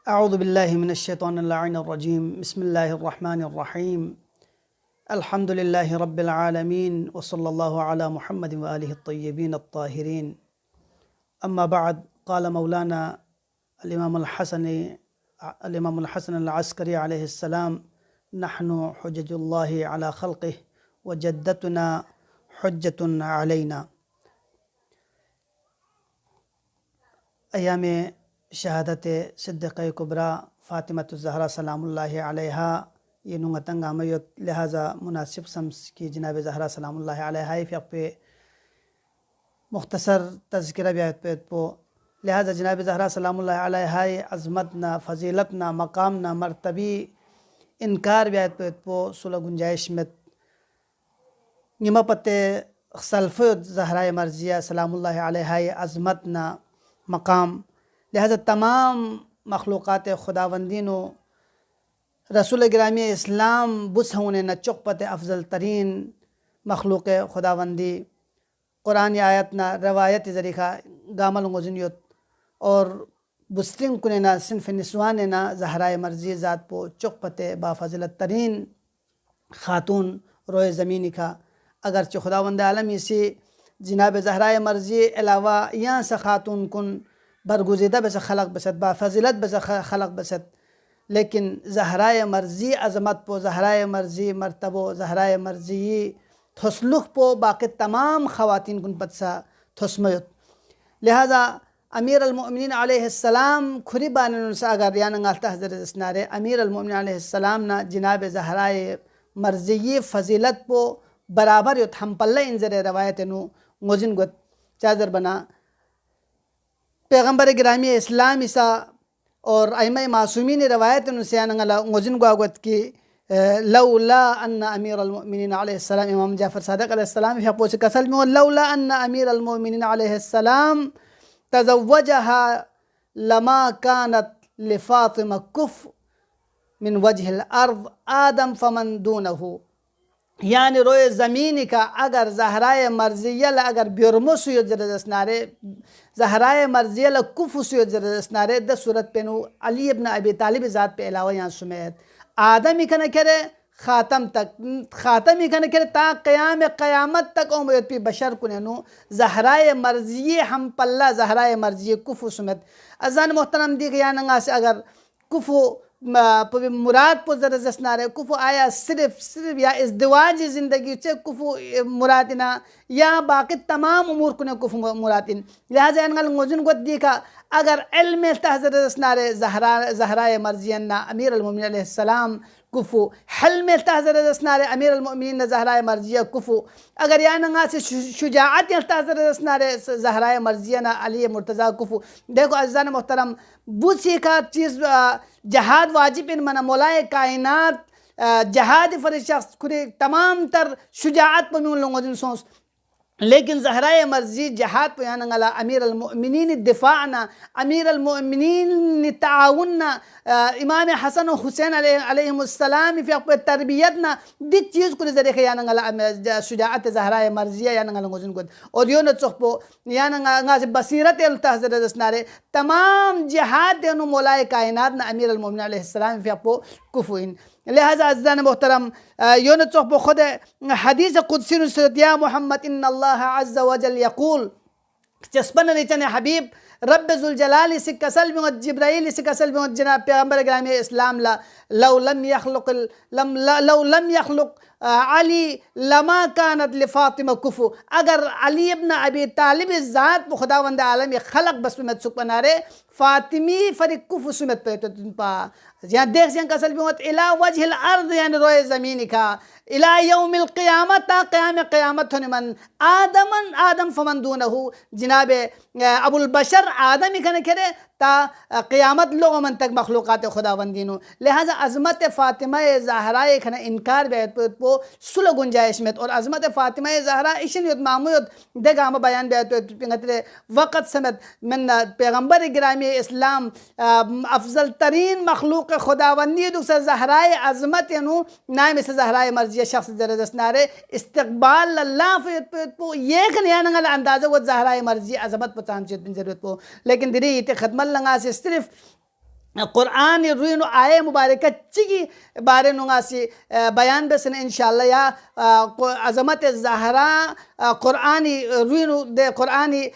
अऊज़ु बिल्लाहि मिनश्शैतानिर्रजीम बिस्मिल्लाहिर्रहमानिर्रहीम अल्हम्दुलिल्लाहि रब्बिल आलमीन व सल्लल्लाहु अला मुहम्मदिन व आलिहि त्तय्यिबीन अत्ताहिरीन अम्मा बाद क़ाल मौलाना अल-इमामुल हसन अल-अस्करी अलैहिस्सलाम नहनु हुज्जतुल्लाहि अला खल्क़िहि व जद्दतुना हुज्जतुन अलैना। अय्यामे शहादत सिद्दीक़ा कुबरा फ़ातिमतुज़ ज़हरा सलामुल्लाहि अलैहा ये नुंगतंग आमयत लिहाजा मुनासिब सम्स की जनाब ज़हरा सलामुल्लाहि अलैहा फ़िक़ पे मुख्तसर तज़किरा ब्यात पे पो लिहाजा जनाब ज़हरा सलामुल्लाहि अलैहा अज़मत ना फ़जीलत ना मकाम ना मर्तबी इनकार ब्यात पे पो सुलह गुंजाइश में निमपते सल्फ़ ज़हरा मर्जिया सलामुल्लाहि अलैहा अज़मत ना मकाम लिहाजा तमाम मखलूक़ात खुदावंदीन रसूल गिरामी इस्लाम बुस होने न चुकपत अफजल तरीन मखलूक़ खुदावंदी कुरान आयत ना रवायत ज़रीक़ा गामल गुजनियत और बुस्तिंग कुने ना सिनफ निस्वान ना ज़हरा मर्जी ज़ात पो चुकपत बाफजलत तरीन ख़ातून रोए ज़मीनी का अगरचे खुदावंद आलम इसी जनाब ज़हरा मर्जी अलावा यहाँ से ख़ातून कुन बरगुज़ीदा बस खलक बसत बाफजिलत बस खलक बसत लेकिन ज़हरा मर्जी अज़मत पो ज़हरा मर्जी मर्तबो ज़हरा मर्जी थसलुख पो बाकी तमाम ख़वातीन कुन पत्सा थसमयत लिहाजा अमीर अल-मोमिनीन अलैहिस्सलाम खुरी बानन सा अगर यान गालता हज़रत इसनारे अमीर अल-मोमिनीन अलैहिस्सलाम ना जनाब ज़हरा मर्जी फ़जीलत पो बराबर युत हम पल्ले इंजर रवायत नु मोजिन गुत चादर बना पैगम्बर गिरामी इस्लाम इसा और अइमा मासूमीन रवायत नुसियानंगला मोजिन गुआगत की लौला अन्न अमीर अल-मोमिनीन अलैहिस्सलाम इमाम जाफ़र सादिक़ अलैहिस्सलाम फ़िक़ पोसे कसल में लौला अन्न अमीर अल-मोमिनीन अलैहिस्सलाम तज़व्वजहा लमा कानत लिफ़ातिमा कुफ़ मिन वजहिल अर्ज़ आदम फमन दूनहु यानी रोए ज़मीनी का अगर ज़हरा मर्जियल अगर ब्योरमोसुयो जरदस्नारे ज़हरा मर्जियल कुफुसुयो जरदस्नारे द सूरत पेनु अली इब्न अबी तालिब ज़ात पे अलावा यहाँ सुमेत आदम इकन करे ख़ातम इकन करे ता क़यामत तक उम्मत पे बशर कुनेनु ज़हरा मर्जी हम पल्ला ज़हरा मर्जी कुफु सुमेत अज़ान मोहतरम दी यानंगा से अगर कुफु मुराद पो जरदस्नारे कुफु आया सिर्फ या इज़्दिवाज ज़िंदगी से कुफु मुरादिना या बाकी तमाम उमूर कुने कुफु मुरादिन लिहाजा अनगल मोजन को देखा अगर इल्म तहज़रदस्नारे ज़हरा मर्जियन्ना अमीर अल-मोमिनीन अलैहिस्सलाम कुफु हल्म तहज़रदस्नारे अमीर अल-मोमिनीन ज़हरा मर्जिया कुफु अगर यानंगा से शुजाअत तहज़रदस्नारे ज़हरा मर्जियना अली मुर्तज़ा कुफु देखो अज़ान मोहतरम बुसी का चीज़ जहाद वाजिब इन मना मौलाए कायनात जहाद फरिशख्स खुरे तमाम तर शुजाअत पर उन लोगों सोच लेकिन ज़हरा मर्जी जहाद पे यानंगला अमीर अल-मोमिनीन दिफ़ाअना अमीर अल-मोमिनीन ताउन्ना इमाम हसन हुसैन अलैहिमुस्सलाम फ़िक़ पे तरबियत ना दी चीज़ को ज़रिए यानंगला शुजाअत ज़हरा मर्जिया यानंगला गुजन को और यो न चोखपो यानंगा से बसीरत तहज़रदस्नारे तमाम जहाद देनु मौलाए कायनात ना अमीर अल-मोमिनीन अलैहिस्सलाम फ़िक़ पो कुफुइन लिहाजा अज़्ज़ान मोहतरम यो न चोखपो खुद हदीस कुदसी या मोहम्मद इन्नल्लाह अज़्ज़ व जल यक़ूल चस्पन रिचन हबीब रब ज़ुल जलाल से कसल में जिब्राइल से कसल में जनाब पैगम्बर गिरामी इस्लाम लौ लम यख़्लुक़ अली लमा कानत लिफ़ातिमा कुफु अगर अली इब्न अबी तालिब ज़ात खुदावंद आलम खलक बस में सुख बनारे फ़ातिमी फरिक कुफु सुमत पे तो पा यहाँ देख से कसल में इला वजहिल अर्ज़ यानी रोए ज़मीन का इला यौमिल क़ियामत ता क़यामत होने मन आदम फमन दूनहु जनाब अबुल बशर आदम ही कने करे ता क़यामत लोगों मन तक मखलूक़ात खुदावंदीनु लिहाजा अज़मत फ़ातिमा ज़हरा खने इनकार बैत पो सुल गुंजाइश में और अज़मत फ़ातिमा ज़हरा इशन युद्ध मामूद देगा हम बयान बैत पिंगतरे वक़्त समेत मन पैगम्बर गिरामी इस्लाम अफजल तरीन मखलूक़ खुदावंदी दुसा ज़हरा अज़मत यानु नाम से ज़हरा मर्जी शख्स जरदस्नारे इस्तक़बाल अल्लाह पो ये खनियानंगल अंदाज़ा वो ज़हरा मर्जी अज़मत पचान जरूरत पो लेकिन दिरी इते ख़त्म लंगा से सिर्फ Quran ruinu ayat mubarakah cigi bare nungasi bayan besin insyaallah ya azamat Zahra Qur'ani ruinu de Qur'ani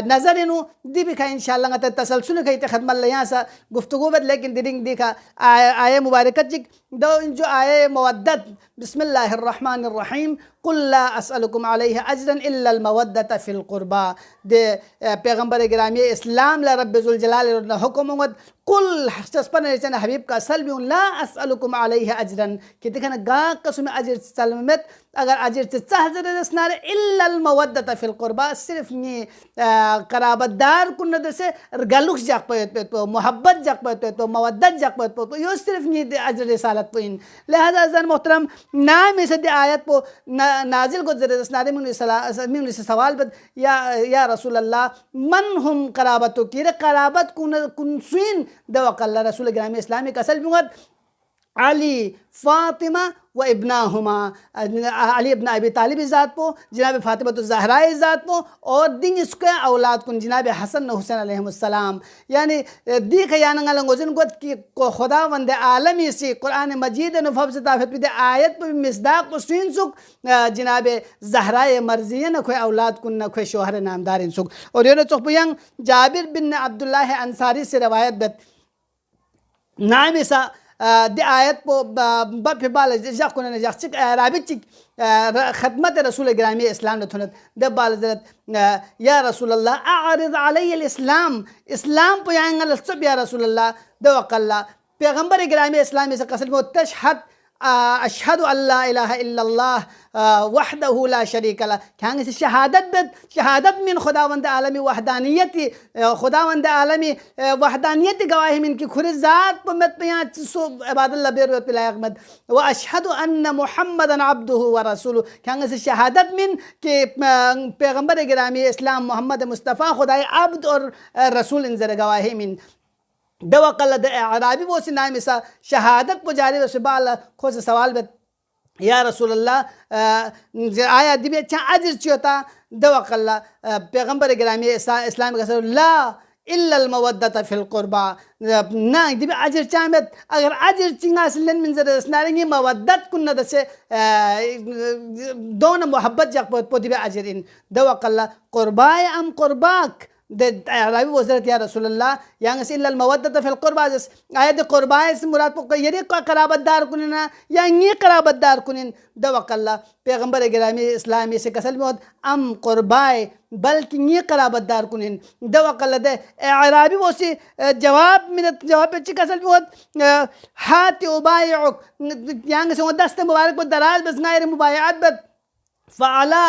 nazarinu dibi ka insyaallah ngata tasalsul ka ite khidmat layasa guftगू bad lekin diding dika ayat mubarakah cig do injo ayat mawaddat bismillahirrahmanirrahim قل لا أسألكم عليه أجرا إلا المودة في القربى de पैगंबर गिरामी इस्लाम ला रब्बे जुल जलाल ने हुक्म मत कुल चस्पन रेचन हबीब का सल्बी ला असअलुकुम अलैहि अजरन कि देखना गा कसम अजर सलमत अगर अजर चाहजर रसनार इल्ला अल मवद्दत फिल कुर्बा सिर्फ नी कराबतदार कुन दसे गलुख जाक पे तो मोहब्बत जाक पे तो मवद्दत जाक पे तो यो सिर्फ नी अजर रिसालत पोइन लिहाजा अज़न मोहतरम नाम इस आयत को नाजिल को जरे रसनार मिन सवाल बद या रसूल अल्लाह मन हम कराबतो की कराबत कुन सुइन दवकल्ला रसूल गिरामी इस्लामी का असल बुगत अली फातिमा व इब्नाहुमा अली इब्न अबी तालिब ज़ात पो जनाब फातिमा तो ज़हरा ज़ात पो और दिन इसके औलाद कुन जनाब हसन हुसैन अलैहिस्सलाम यानी दिख यानंगल गोजन गोत की खुदावंद आलमी से कुरान मजीद नफब से ताफत पे आयत पे मिसदाक को सुन सुक जनाब ज़हरा मर्जिया न कोई औलाद कुन न कोई शोहर नामदार इन सुक और ये चौपयंग जाबिर बिन अब्दुल्लाह अंसारी से रवायत बत नाम ऐसा दे आयत को बफिबाल जखुन ने जखचिक राबिचिक खदमत रसूल गिरामी इस्लाम नथुनत दे बाल जरत या रसूल अल्लाह अअरिद अलैहि इस्लाम इस्लाम पयांगल सब या रसूल अल्लाह दे वकल्ला पैगंबर गिरामी इस्लाम से कसम में तशहद अशहदु अल्ला इलाहा इल्लल्लाह वहदहु ला शरीक ला क्या से शहादत मिन खुदावंद आलमी वहदानियती खुदावंद आलमी वहदानियती गवाही मिन की खुद ज़ात पर मत पिया सो इबादत लबेर पिलायक मत व अशहदु अन्न मुहम्मदन अब्दुहु व रसूलु क्या से शहादत मिन के पैगंबर गिरामी इस्लाम मोहम्मद मुस्तफ़ा खुदाई अब्द और रसूल इन जर गवाही मिन दवकल अराबी वो से नाम ऐसा शहादत पुजारी वसबाल खो से सवाल बत या रसूल अल्लाह आया दिबे अच्छा अजर चियोता दवकल पैगंबर गिरामी इस्लाम का सर ला इल्ला अल मवद्दत फिल कुर्बा ना दिबे अजर चामत अगर अजर चिंगा सिलन मिन जर स्नारिंगी मवद्दत कुन दसे दोन मोहब्बत जक पो दिबे अजर इन दवकल कुर्बाय अम कुर्बाक दे अरबी वज़रत या रसूल अल्लाह यांग से इल्ला मवद्दत फिल कुर्बा आयत कुर्बा से मुराद को ये कराबतदार कुनिना या ये कराबतदार कुनिन दवकल्ला पैगंबर गिरामी इस्लामी से कसल में अम कुर्बाए बल्कि ये कराबतदार कुनिन दवकल्ला दे अरबी वो से जवाब मिनत जवाब पे कसल में हाथ उबायउक यांग से दस्त मुबारक को दराज बस गायर मुबायअत बत फ़अला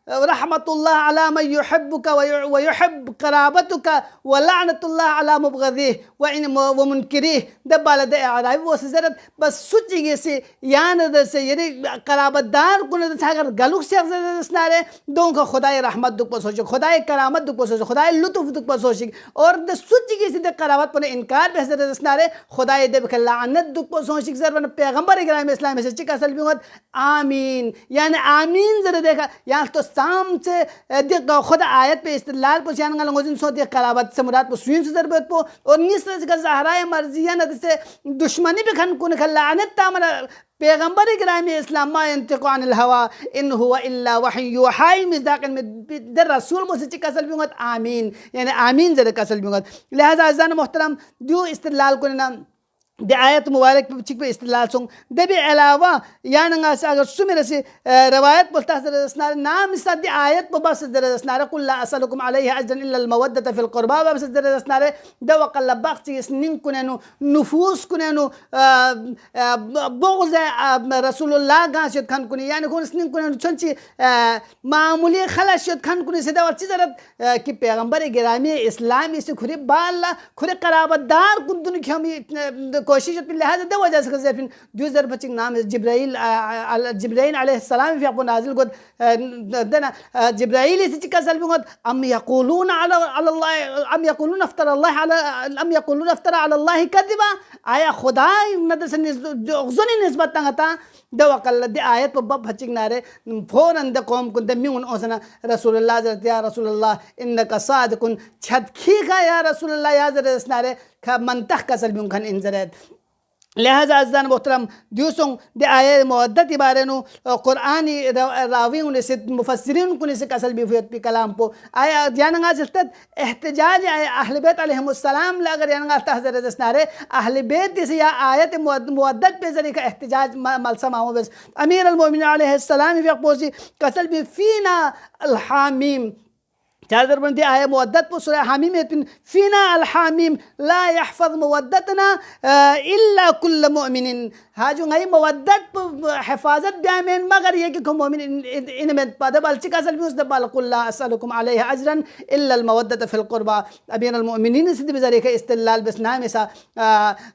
रहमतुल्लाह अला मन युहिब्बुका व युहिब्ब कराबतुका व लअनतुल्लाह अला मुबग़िदिह व मुनकिरिह दबाल दे अराबी वो सजरत बस सुचिगे से यान द से ये कराबतदार कुन अगर गलुक से सनारे दों का खुदाई रहमत दुख पर सोच खुदाई करामत दुख पर सोच खुदाई लुत्फ दुख पर सोच और द सुचिगे से कराबत पर इनकार पे सनारे खुदाई दे के लानत दुख पर सोच जर पैगंबर गिरामी इस्लाम से चिका सल भी आमीन यानी आमीन जरा देखा यहाँ तो साम से देख खुद आयत पे इस्तेलाल पर यान गलंगोजिन सो देख कराबत से मुराद पर सुइन से जरबत को और निस का ज़हरा मर्जिया न से दुश्मनी पे खन कुन खलानत तामरा पैगंबर गिरामी इस्लाम मा यंतिकु अनिल हवा इन हुवा इल्ला वही युहा मिज़दाक़ में दर रसूल को से चिका सल भी आमीन यानी आमीन जरा का सल भी लिहाजा अज़ान मोहतरम जो इस्तेलाल को ना दे आयत मुबारक चिक पे इस्तेलाल सोंग दे भी अलावा यानंगा से अगर सुमेर से रवायत बोलता है रसनार नाम इस दे आयत पर बस दे रसनार कुल ला असलुकुम अलैहि अजरन इल्ला अल मवद्दत फिल कुर्बा बस दे रसनार दे वकल बख्त स्निन कुननु नुफूस कुननु बुग़्ज़ रसूलुल्लाह गाशत खान कुनी यानी कोन स्निन कुननु चंची मामूली खलाशत खान कुनी से दवा चिजरत कि पैगंबर गिरामी इस्लामी से खुरे बाला खुरे कराबतदार कुन दुन खमी कोशिश लिहाजा दे वजह से फिर दूसर बच्चे नाम है जिब्राइल अलैहिस्सलाम फिर आपको नाजिल को देना जिब्राइल इसी चिका सल भी अम यक़ूलून अफ्तरा अल्लाह कज़िबा आया खुदा नदस जोनी निस्बत तंगता दवकल दे आयत पर बब हचिक नारे फौरन द कौम कुन द मिउन ओसना रसूलुल्लाह या रसूलुल्लाह इन्नका सादिकुन छदखी का या रसूलुल्लाह या जरस नारे का मंतख कसल भी उनखन इंजरत लिहाजा अज़ान मोहतरम दूसरों दे आए मुद्दत बारे नु कुरानी रावी उन्हें से मुफस्सिरीन कुने से कसल भी हुई पे कलाम पो आया जानंगा जल्द एहतजाज आए अहले बैत अलैहिमुस्सलाम ला अगर जानंगा तहज़र जस्नारे अहले बैत से या आयत मुद्दत पे जरिए का एहतजाज मलसा मामू बस अमीर अल मोमिनीन अलैहिस्सलाम भी पोसी कसल भी फीना अल हामीम चादर बनती आया मुवद्दत पर सूरह हामीम में फीना अल हामीम ला यहफज़ मुवद्दतना इल्ला कुल्ल मुमिनिन हाँ जो नई मुवद्दत पर हिफाजत ब्यामेन मगर ये कि मोमिन इनमें पदब अलचिक असल भी उस दबाल कुल्ला अस्सलुकुम अलैहि अजरन इल्ला अल मुवद्दत फिल कुर्बा अमीर अल मोमिनीन से बिजरे के इस्तिलाल बिस्ना में सा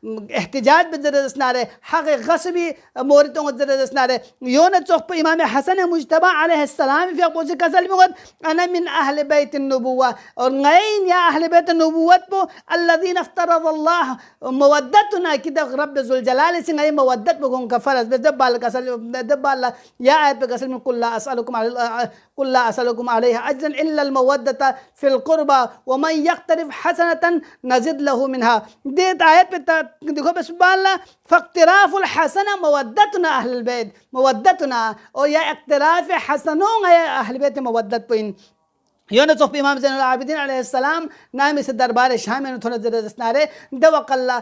एहतिजाज बिजरे दसनारे हक़ गस्बी मोरितों बिजरे दसनारे योन चौक इमाम हसन मुज्तबा अलैहिस्सलाम फिर पोसे कसल भी अना मिन अहले बैत नबुव्वा और नईन या अहले बैत नबुव्वत पो अल्लज़ीन अफ्तरज़ल्लाह मुवद्दतुना कि रब ज़ुल जलाल से नई मुवद्दत पो का फ़र्ज़ बस दब्बाल कसल दब्बाल या आयत पे कसल में कुल्ला असअलुकुम अलैहि अजरन इल्ला अल मुवद्दत फिल कुर्बा व मन यक़्तरिफ़ हसनतन नज़िद लहु मिनहा दे आयत पे देखो बस बाला फ़क़्तिराफ़ुल हसना मुवद्दतुना अहलुल बैत मुवद्दतुना और या इक़्तिराफ़ हसनों अहल बैत मुवद्दत पे यूनुस इमाम ज़ैनुल आबिदीन अलैहिस्सलाम नाम से दरबार शाम में थोड़ा ज़रा दस्नारे दवक़ल्ला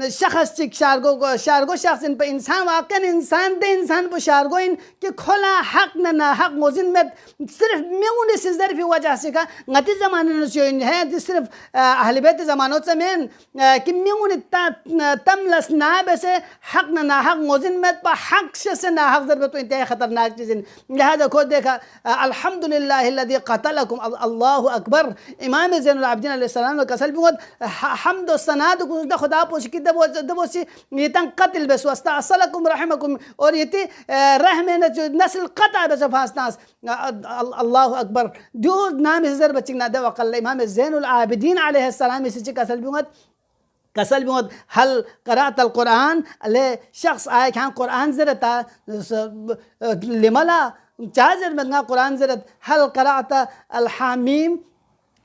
शख़स चिक शारगो शख़्स इन पर इंसान वाक़न इंसान दे इंसान पर शारगो इन कि खोला हक़ न ना हक़ मोजिन में सिर्फ म्यून से ज़रफ़ी वजह से का गति ज़माने में जो है तो सिर्फ अहले बैत ज़मानों से में कि म्यून तमलस ना वैसे हक़ न ना हक़ मोजिन में पर हक़ से ना हक़ ज़रबत तो इंतहा ख़तरनाक चीज़ लिहाजा खुद देखा अल्हम्दुलिल्लाहिल्लज़ी क़तलकुम अल्लाहु अकबर इमाम ज़ैनुल आबिदीन अलैहिस्सलाम कसल भी हम्द व सनाद को खुदा पोश की दबोसी ये तंग कत्ल बस वस्ता असलकुम रहमकुम और ये ती रहम न नस्ल कता बस फास्तास अल्लाहु अकबर जो नाम हज़र बच्ची ना दे वक़ल इमाम ज़ैनुल आबिदीन अलैहिस्सलाम इसी कसल भी कसल भी हल क़राअत अल कुरान ले शख्स आए कि हाँ कुरान ज़रता लिमला चाजर मंगा कुरान ज़रत हल क़राअत अल हामीम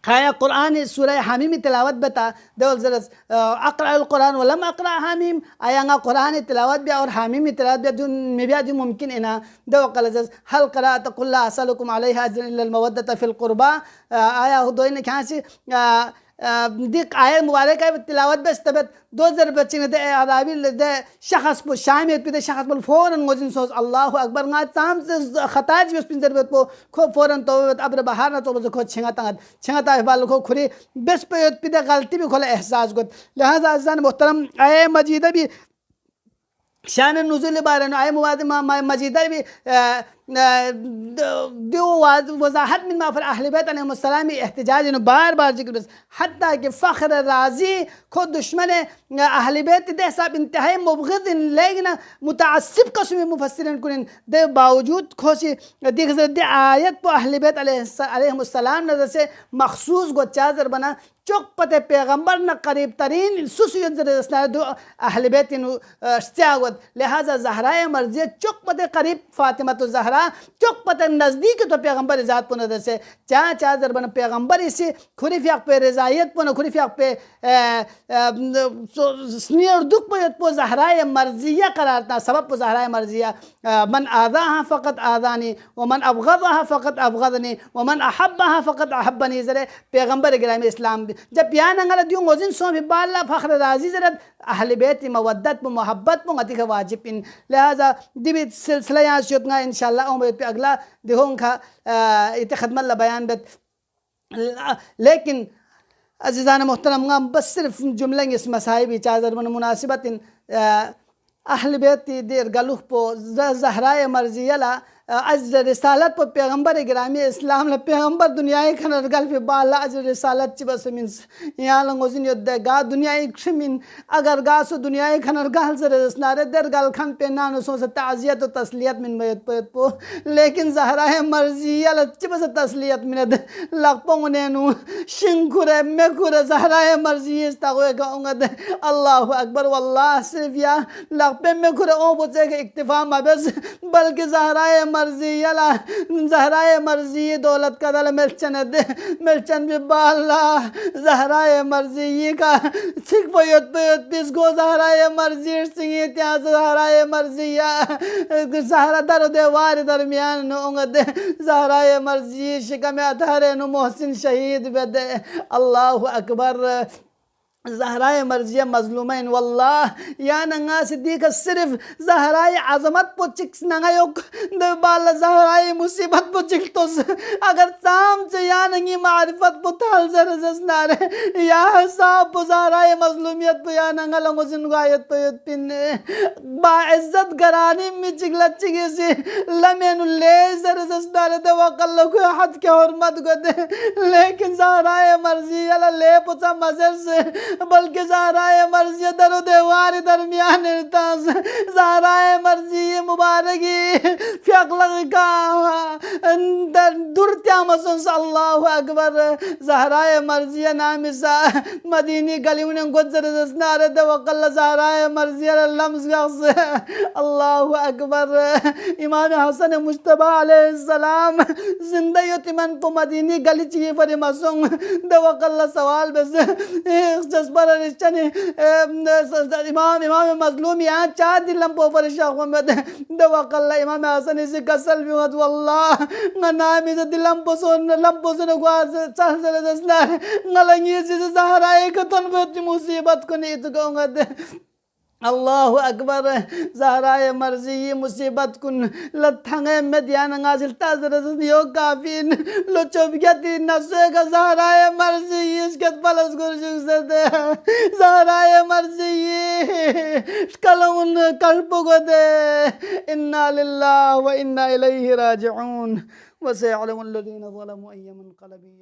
खाया कुरान सूरह हामीम तिलावत बता दो ज़रत अक़रा अल कुरान वलम अक़रा हामीम आया कुरान तिलावत भी और हामीम तिलावत भी जो मिबिया जो मुमकिन इना दो कल हल क़राअत कुल्ला असलकुम अलैहि अजरन इल्ला अल मवद्दत फिल कुर्बा आया दो ने क्या से दिक आय मुबारक है तिलावत बस तबत दो ज़र बच्चे ने दे अराबी दे शख़स पर शामिल पे शख़स पर फ़ौरन मोजिन सोच अल्लाहु अकबर ना ताम से खताज बस पिन ज़रबत को खो फ़ौरन तो अब्र बहार ना तो बस खो छिंगा बाल खो खुरी बस पे पे गलती भी खोला एहसास को लिहाजा अज़ान मोहतरम आय मजीदा भी शान नुज़ुल बारे आय मजीदा भी दो वजाहत में माफ़र अहले बैत अलैहिमुस्सलाम एहतिजाज बार बार जिक्र बस हत्ता कि फ़ख्र राज़ी खुद दुश्मन अहले बैत दे सब इंतहाई मुबग़िज़ लेकिन मुतअस्सिब कस्म मुफस्सिरीन कुन दे बावजूद खोसी देख दे आयत पर अहले बैत अलैहिमुस्सलाम नज़र से मखसूस गो चादर बना चौक पते पैगम्बर न करीब तरीन सुसुयत दो अहले बैत स्यागत लिहाजा ज़हरा मर्ज़िया चौक पते करीब फ़ातिमा तो ज़हरा चौक पते नज़दीक तो पैगम्बर ज़ात पुन नज़र से चा चादर बना पैगम्बर इसी खुरीफ़ियाक पे रज़ायत पुन खुरीफ़ियाक पे स्नेह दुख पे ज़हरा मर्ज़िया करार था सबब पे ज़हरा मर्ज़िया मन आज़ाहा फ़क़त आज़ानी व मन अबग़ज़हा फ़क़त अबग़ज़नी व मन अहब्बहा फ़क़त अहब्बनी ज़रे पैगम्बर गिरामी इस्लाम जब प्यार नंगल दियो मोजिन सो भी बाला फ़ख्र राज़ी ज़रत अहले बैत मवद्दत व मोहब्बत व गति का वाजिब इन लिहाजा दिबी सिलसिला यहाँ शुतना इंशाअल्लाह उम्मीद पे अगला देखो उनका इतने खदमत ला बयान बत लेकिन अज़ीज़ान मोहतरम बस सिर्फ जुमले इस मसाइब चादर मन मुनासिबत इन अहले बैत देर गलुह पो ज़हरा मर्ज़ियला अज रिसालत पर पैगम्बर गिरामी इस्लाम ल पैगम्बर दुनियाई खनर गल पे बाला अज रिसालत च बस मीन यहाँ लंगोजिन युद्ध गा दुनियाई खमिन अगर गा सो दुनियाई खनर गल से रसनारे दर गल खन पे नानो सो से ताज़ियत और तस्लियत मिन मयत पो लेकिन ज़हरा है मर्ज़िया ल च बस तस्लियत मिन लगपों ने नु शिंकुरे में कुरे ज़हरा है मर्ज़िया इस्तागो गाऊंगा दे अल्लाहु अकबर वल्लाह सिर्फ या लगपे में कुरे ओ बोचे के इक्तिफा मबस बल्कि ज़हरा है मर्जी यला जहराए मर्जी दौलत का दल मिलचन भी बाला जहराए मर्जी ये का छिक पोयत पिसगो जहराए मर्जी सिंगे त्या जहराए मर्जी या जहरा दर देवार दरमियान ओंगद जहराए मर्जी शिका में अथारे नु मोहसिन शहीद बेदे अल्लाहु अकबर जहराए मर्जिया मजलूमैन वल्लाह या नंगा सिद्दीक सिर्फ जहराए अजमत पोचिक नंगायोक बाल जहराए मुसीबत पोचिक तो अगर साम से या नंगी मारिफत पुताल जरजनारे या साब जहराए मजलूमियत या नंगा लंगो जिनगायत तो पिन बा इज्जत गरानी मिचिक लच्चिगे से लमेनु ले जरजनारे दवकल को हद के हुर्मत को दे लेकिन जहराए मर्जिया ले पुचा मजर से बल्कि ज़हराए मर्जी दरो देवार दरमियान ज़हराए मर्जी मुबारकी फ़्यकलग का दुर्त्या मसन अल्लाहु अकबर ज़हराए मर्जी नामिसा मदीनी गलियों ने गुजर दसनारे दवकल ज़हराए मर्जी लम्स अल्लाहु अकबर इमाम हसन मुश्तबा अलैहिस्सलाम जिंदगी तिमन तो मदीनी गली चाहिए पर मसंग दवकल सवाल बस इमाम मजलूम यहाँ 4 दिन लंबो फरिशाख में दवकल इमाम हसन इसे कसल भी मत वल्लाह नामी से लंबो सुन गुआज चल चल दसना ngलंगी से ज़हराए को तन बहुत मुसीबत को नहीं तो कहूँगा अल्लाहु अकबर ज़हराए मर्जी मुसीबत कुन लथंगे में ध्यान गाजिल ताजरस यो काफिन लो चोबियती नसे का ज़हराए मर्जी इसके पलस गुरजुग से दे ज़हराए मर्जी कलमुन कल्पो को दे इन्ना लिल्लाहि व इन्ना इलैहि राजिऊन व सयअलमुल लज़ीना ज़लमू अय्यमन क़लबिन